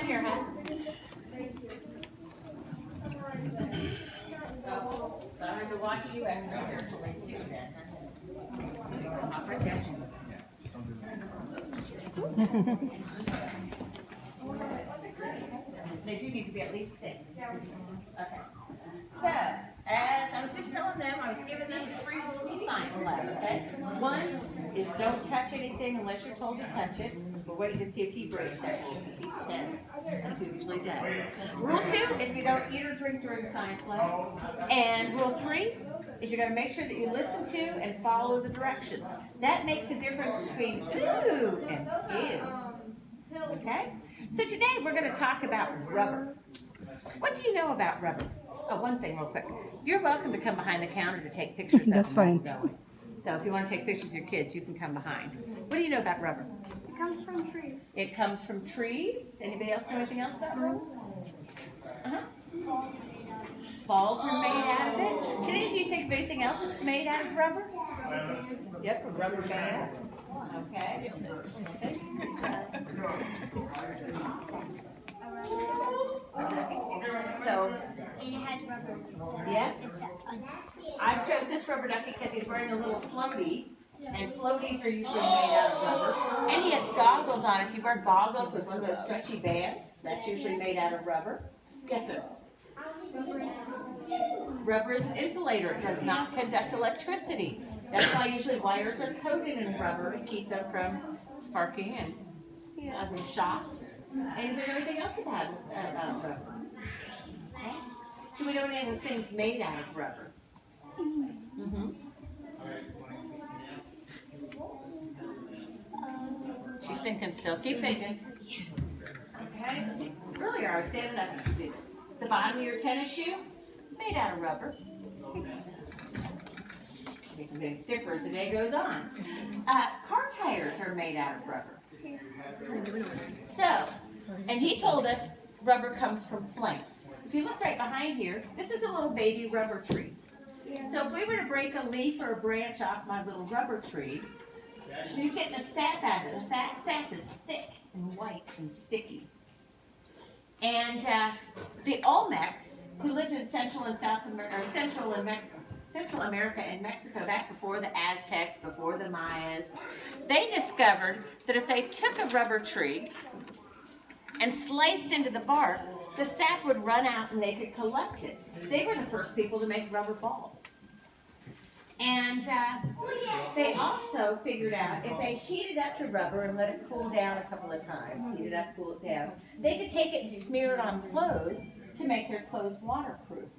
here, huh? Oh, I have to watch you extra carefully too then. Hop right there. They do need to be at least 6. Okay. So, as I was just telling them, I was giving them 3 rules of science lab, okay? 1 is don't touch anything unless you're told to touch it. We're waiting to see if he breaks that rule because he's 10. That's who usually does. Rule 2 is we don't eat or drink during science lab. And rule 3 is you got to make sure that you listen to and follow the directions. That makes the difference between ooh and ew. Okay? So today we're going to talk about rubber. What do you know about rubber? Oh, one thing real quick. You're welcome to come behind the counter to take pictures of That's fine. So if you want to take pictures of your kids, you can come behind. What do you know about rubber? It comes from trees. It comes from trees. Anybody else know anything else about rubber? Uh-huh. Balls are made out of it. Can any of you think of anything else that's made out of rubber? Yep, a rubber band. Okay. So, And it has rubber. yeah. I chose this rubber ducky because he's wearing a little floaty, and floaties are usually made out of rubber. And he has goggles on. If you wear goggles with one of those stretchy bands, that's usually made out of rubber. Yes, sir. Rubber is an insulator. It does not conduct electricity. That's why usually wires are coated in rubber to keep them from sparking and causing shocks. Anybody know anything else about rubber? Okay. Do we know any other things made out of rubber? Mm-hmm. She's thinking still. Keep thinking. Okay. Let's see. Earlier I was standing up to do this. The bottom of your tennis shoe, made out of rubber. It's getting stiffer as the day goes on. Car tires are made out of rubber. So, and he told us rubber comes from plants. If you look right behind here, this is a little baby rubber tree. So if we were to break a leaf or a branch off my little rubber tree, you get the sap out of it. That sap is thick and white and sticky. And the Olmecs, who lived in Central and South America, or Central America and Mexico back before the Aztecs, before the Mayas, they discovered that if they took a rubber tree and sliced into the bark, the sap would run out and they could collect it. They were the first people to make rubber balls. And they also figured out if they heated up the rubber and let it cool down a couple of times, heat it up, cool it down, they could take it and smear it on clothes to make their clothes waterproof.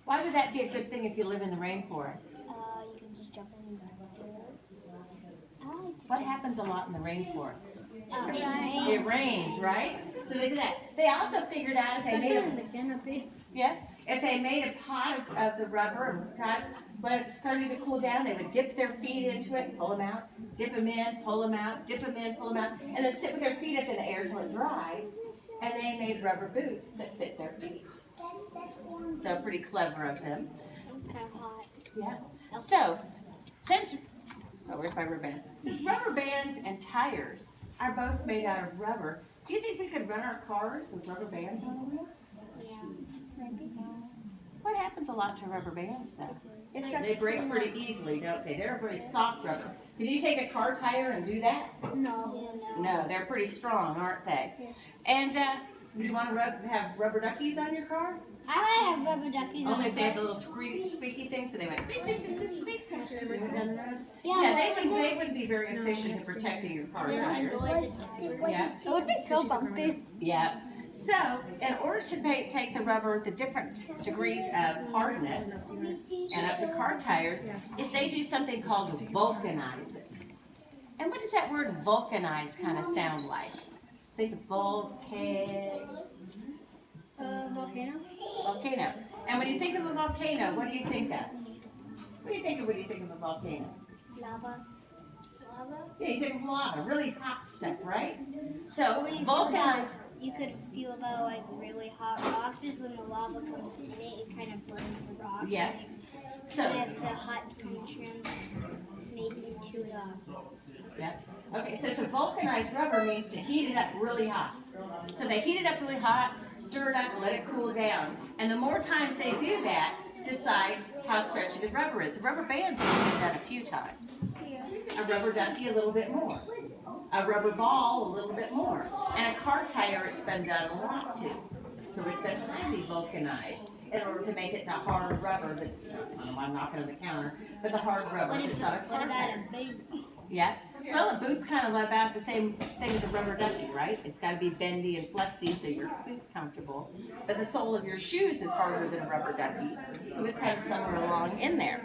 Why would that be a good thing if you live in the rainforest? You can just jump in What happens a lot in the rainforest? the It rains, right? So they did that. They also figured out if they made a pot of the rubber and got when it started to cool down, they would dip their feet into it, pull them out, dip them in, pull them out, dip them in, pull them out, and then sit with their feet up in the air until it dried. And they made rubber boots that fit their feet. So pretty clever of them. kind of hot. Yeah. So where's my rubber band? Since rubber bands and tires are both made out of rubber, do you think we could run our cars with rubber bands on the wheels? Yeah. What happens a lot to rubber bands though? They break pretty easily, don't they? They're pretty soft rubber. Can you take a car tire and do that? No. No, they're pretty strong, aren't they? And do you want to have rubber duckies on your car? I might have rubber duckies Only on if they have the little squeaky things, so they went squeak, squeak, squeak, squeak. Yeah, They wouldn't be very efficient in protecting your car tires. Yeah. It would be so bumpy. Yeah. So, in order to take the rubber, the different degrees of hardness and up to car tires, is they do something called vulcanize it. And what does that word vulcanize kind of sound like? Think of volcano. Volcano. And when you think of a volcano, what do you think of? What do you think of when you think of a volcano? Lava. Yeah, you think of lava, really hot stuff, right? So, Well, vulcanize. you could feel about like really hot rocks because when the lava comes in it kind of burns the rocks. Yeah. So So, have the hot kind of trans. makes it too hot. Yeah. Okay, so to vulcanize rubber means to heat it up really hot. So they heat it up really hot, stir it up, let it cool down. And the more times they do that, decides how stretchy the rubber is. Rubber band's only been done a few times. A rubber ducky a little bit more. A rubber ball a little bit more. And a car tire, it's been done a lot too. So it's been highly vulcanized in order to make it the hard rubber that, I don't know why I'm knocking on the counter, but the hard rubber that's on a What car about tire. a boot? Yeah. Well, a boot's kind of about the same thing as a rubber ducky, right? It's got to be bendy and flexy so your boot's comfortable. But the sole of your shoes is harder than a rubber ducky, so it's kind of somewhere along in there.